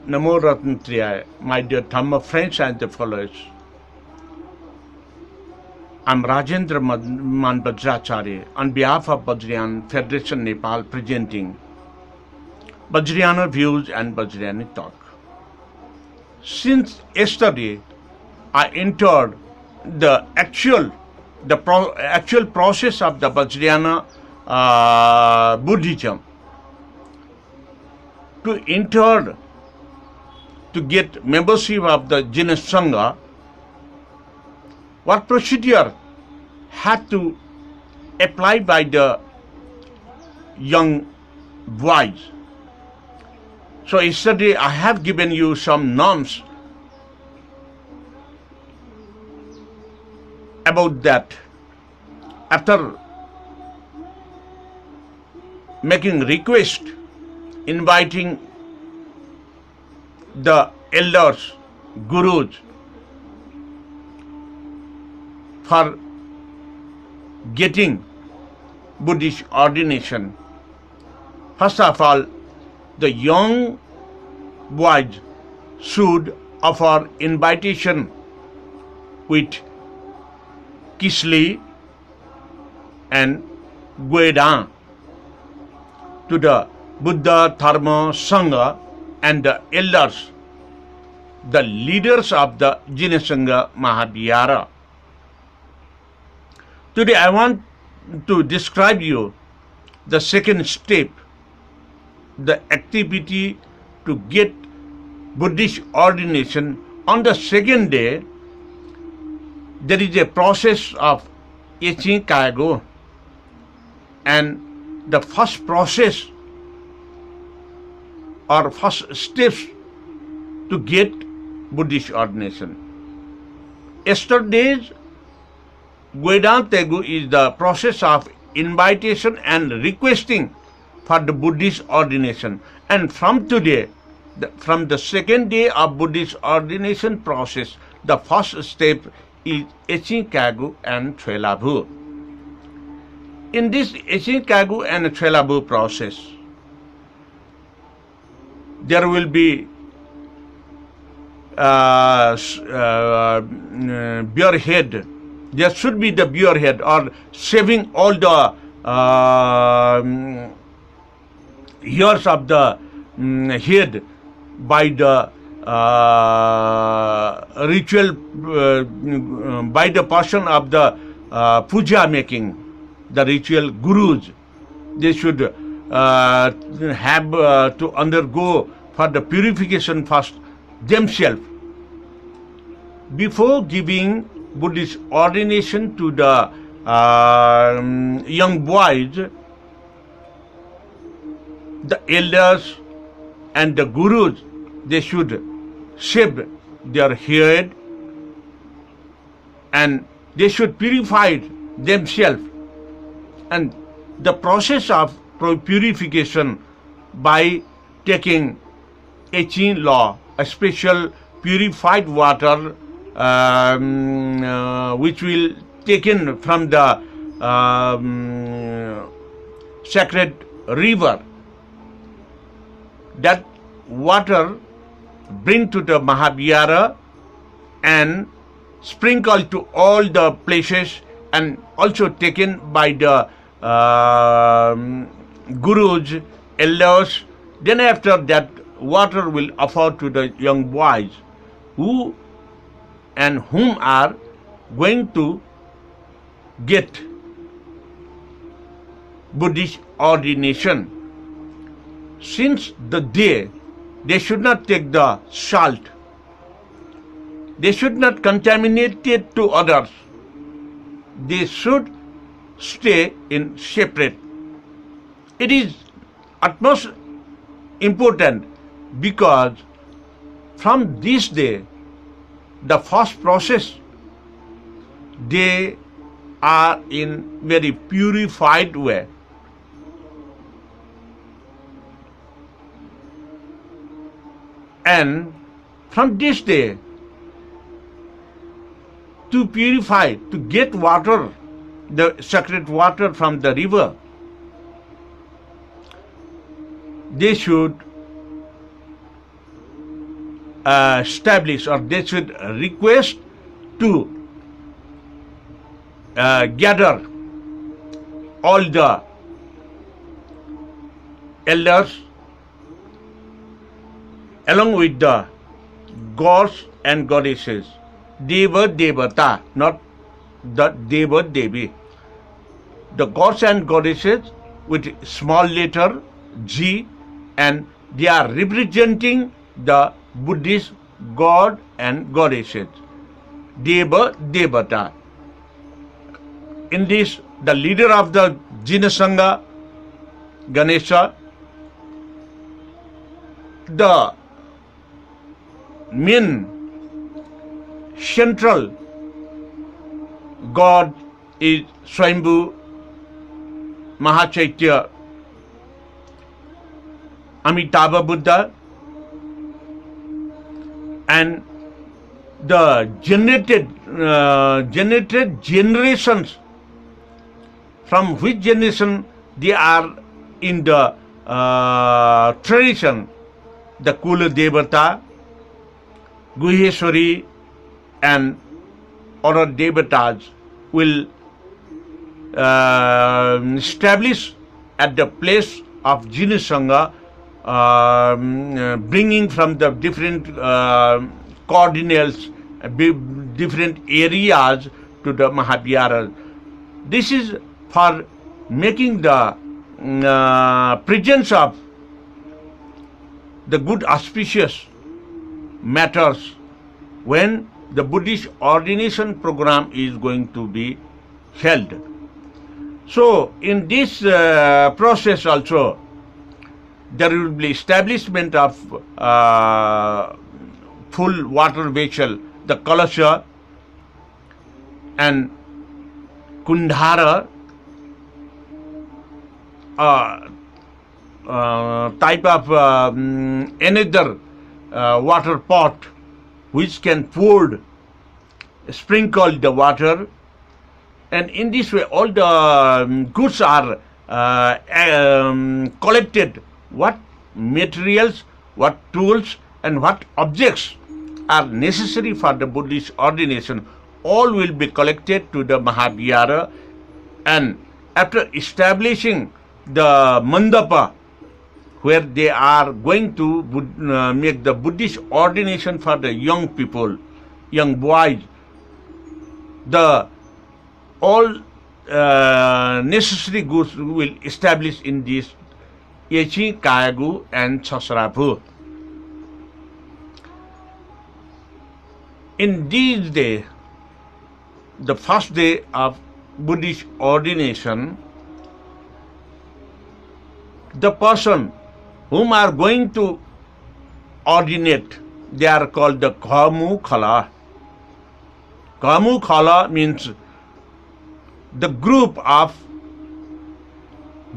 Namo Ratnatriyaya, my dear Dhamma friends and the followers. I'm Rajendra Man Bajracharya on behalf of Bajrayana Federation Nepal presenting Bajrayana Views and Bajrayana Talk. Since yesterday, I entered the actual process of the Bajrayana Buddhism. To enter to get membership of the Jina Sangha, what procedure had to apply by the young boys. So yesterday I have given you some norms about that. After making request, inviting the elders, gurus, for getting Buddhist ordination. First of all, the young boys should offer invitation with Kisli and Guedan to the Buddha, Dharma, Sangha and the elders, the leaders of the Jina Sangha Mahavihara. Today I want to describe you the second step, the activity to get Buddhist ordination. On the second day, there is a process of Echin Kago, and the first process or first steps to get Buddhist ordination. Yesterday's Guedan Tegu is the process of invitation and requesting for the Buddhist ordination. And from today, from the second day of Buddhist ordination process, the first step is Echin Kagu and Trelabu. In this Echin Kagu and Trelabu process, there will be bear head. There should be the bear head, or shaving all the hairs of the head by the ritual, by the person of the puja making, the ritual gurus. They should have to undergo for the purification first themselves. Before giving Buddhist ordination to the young boys, the elders and the gurus, they should shave their head and they should purify themselves. And the process of purification by taking Echin law, a special purified water which will taken from the sacred river. That water bring to the Mahavihara and sprinkle to all the places, and also taken by the gurus, elders. Then after that, water will offer to the young boys who and whom are going to get Buddhist ordination. Since the day, they should not take the salt. They should not contaminate it to others. They should stay in separate. It is utmost important because from this day, the first process, they are in very purified way. And from this day, to purify, to get water, the sacred water from the river, they should establish, or they should request to gather all the elders along with the gods and goddesses, Deva Devata, not the Deva Devi. The gods and goddesses with small letter G, and they are representing the Buddhist god and goddesses, Deva Devata. In this, the leader of the Jinasanga, Ganesha, the main central god is Swayambhu Mahachaitya Amitabha Buddha, and the generated generations, from which generation they are in the tradition, the Kula Devata, Guheshwari, and other Devatas will establish at the place of Jinasanga, bringing from the different coordinates, different areas to the Mahaviharas. This is for making the presence of the good auspicious matters when the Buddhist ordination program is going to be held. So in this process also, there will be establishment of full water vessel, the kalasha and kundhara, type of another water pot which can pour, sprinkle the water, and in this way all the goods are collected. What materials, what tools, and what objects are necessary for the Buddhist ordination, all will be collected to the Mahavihara, and after establishing the mandapa where they are going to make the Buddhist ordination for the young people, young boys, the all necessary goods will establish in this Yechi, Kayagu, and Chasrapu. In these days, the first day of Buddhist ordination, the person whom are going to ordinate, they are called the Kamu Khala. Kamu Khala means the group of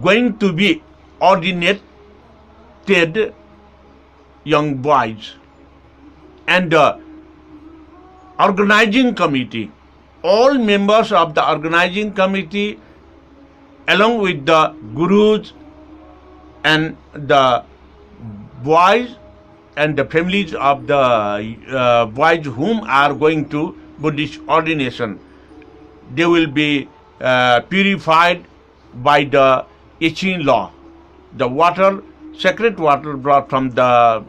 going to be ordinated young boys, and the organizing committee, all members of the organizing committee along with the gurus and the boys and the families of the boys whom are going to Buddhist ordination, they will be purified by the Echin law. The water, sacred water brought from the,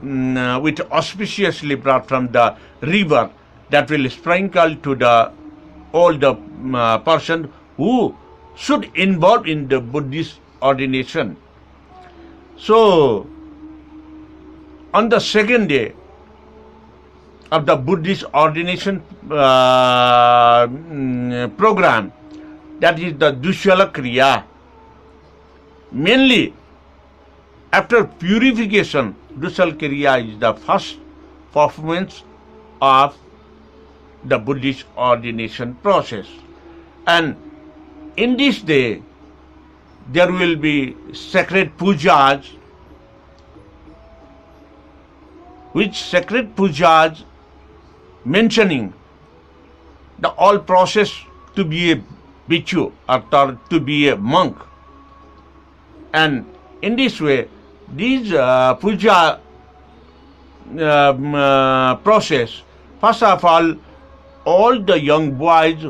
which auspiciously brought from the river, that will sprinkle to the all the person who should involve in the Buddhist ordination. So, on the second day of the Buddhist ordination program, that is the Dushala Kriya, mainly after purification, Dushala Kriya is the first performance of the Buddhist ordination process. And in this day, there will be sacred pujas, which sacred pujas mentioning the all process to be a bhikkhu or to be a monk. And in this way, these puja process. First of all the young boys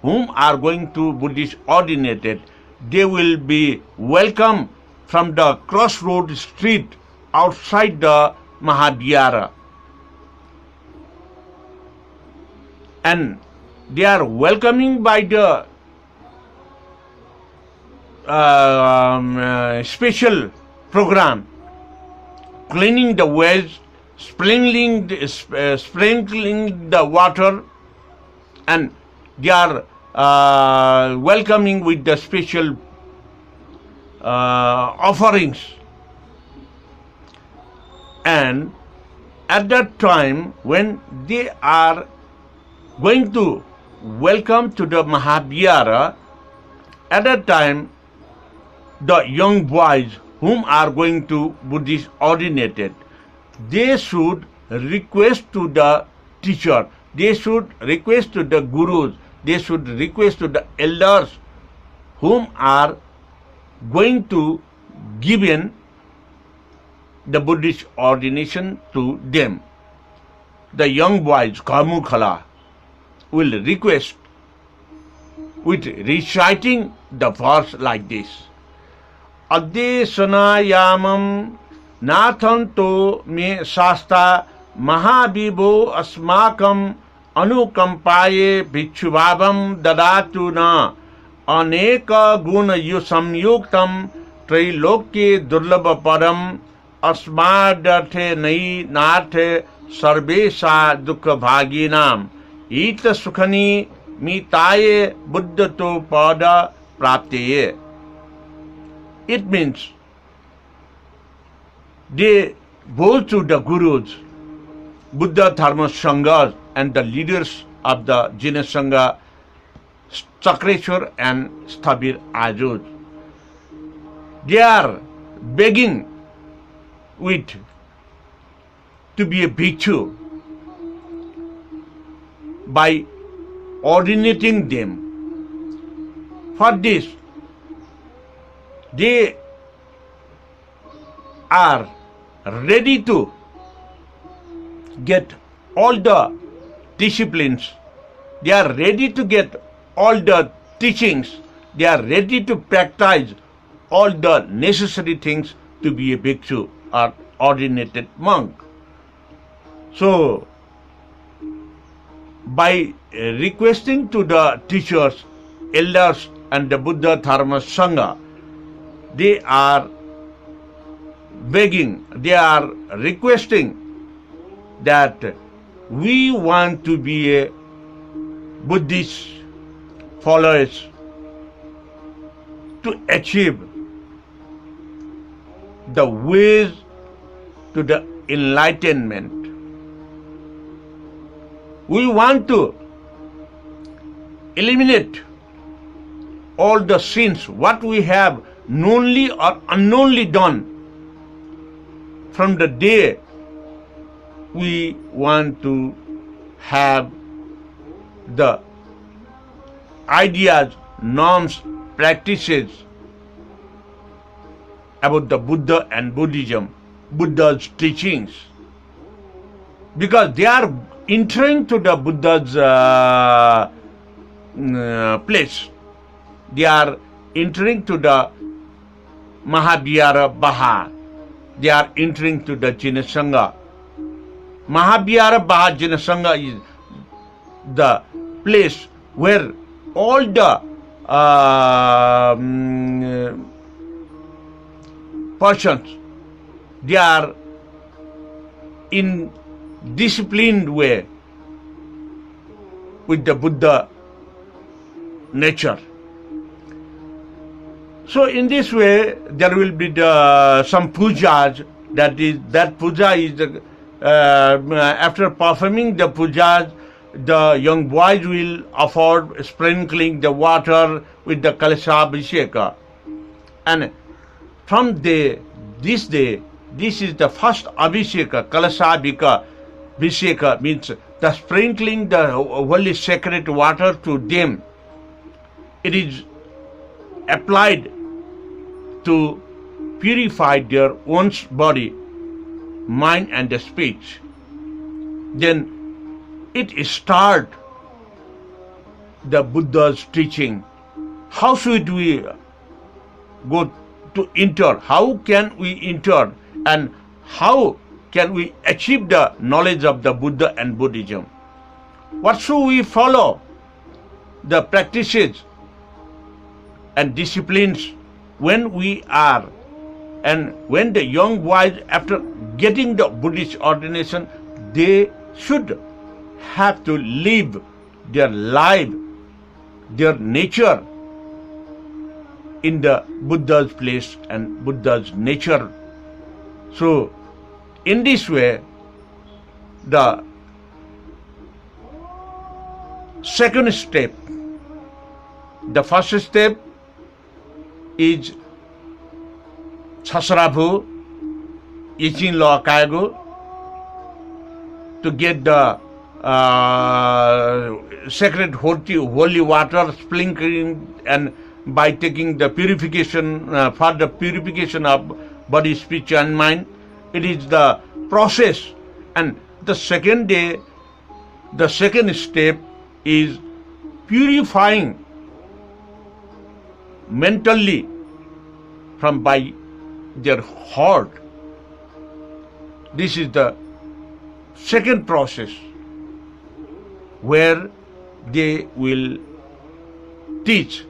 whom are going to Buddhist ordinated, they will be welcome from the crossroad street outside the Mahavihara. And they are welcoming by the special program, cleaning the ways, sprinkling the water, and they are welcoming with the special offerings. And at that time, when they are going to welcome to the Mahavihara, at that time, the young boys whom are going to Buddhist ordinated, they should request to the teacher, they should request to the gurus, they should request to the elders whom are going to give in the Buddhist ordination to them. The young boys, Kamukhala, will request with reciting the verse like this. Addesanayamam nathanto me shasta mahavibo asmakam anukampaye bhikshuvavam dadatu na aneka guna samyuktam trilokye durlabha param asmadarthe nai narthe sarvesha dukha bhaginam ita sukhani mitaye buddhato pada prapteye. It means they go to the gurus, Buddha Dharma Sangha, and the leaders of the Jina Sangha, Chakreshwar and Sthabir Ajud. They are begging with to be a bhikshu by ordinating them. For this, they are ready to get all the disciplines, they are ready to get all the teachings, they are ready to practice all the necessary things to be a bhikshu or ordinated monk. So, by requesting to the teachers, elders and the Buddha Dharma Sangha, they are begging, they are requesting that we want to be a Buddhist followers to achieve the ways to the enlightenment. We want to eliminate all the sins, what we have knowingly or unknowingly done from the day we want to have the ideas, norms, practices about the Buddha and Buddhism, Buddha's teachings. Because they are entering to the Buddha's place. They are entering to the Mahavihara Baha. They are entering to the Jina Sangha. Mahavihara Baha Jina Sangha is the place where all the persons, they are in disciplined way with the Buddha nature. So in this way, there will be some pujas. That puja is after performing the pujas, the young boys will afford sprinkling the water with the Kalashabhisheka. And from this day, this is the first Abhisheka, Kalashabhisheka means the sprinkling the holy sacred water to them. It is applied to purify their own body, mind and speech. then it start the Buddha's teaching. How should we go to enter? How can we enter? And how can we achieve the knowledge of the Buddha and Buddhism? What should we follow? The practices and disciplines when we are, and when the young boys, after getting the Buddhist ordination, they should have to live their life, their nature in the Buddha's place and Buddha's nature. So, in this way, the second step, the first step is Chasrabu, Ichin Lo Kaigu, to get the sacred holy water sprinkling, and by taking the purification, for the purification of body, speech and mind. It is the process. And the second day, the second step is purifying mentally from by their heart. This is the second process where they will teach.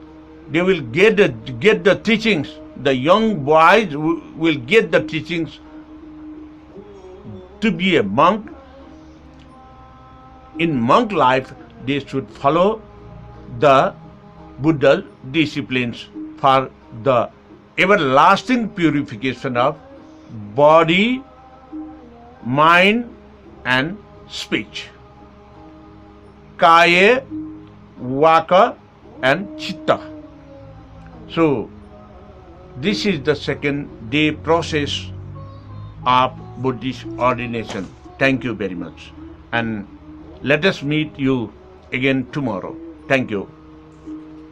They will get the teachings. The young boys will get the teachings to be a monk. In monk life, they should follow the Buddha's disciplines for the everlasting purification of body, mind and speech. Kaya, Vaka and Chitta. So, this is the second day process of Buddhist ordination. Thank you very much. And let us meet you again tomorrow. Thank you.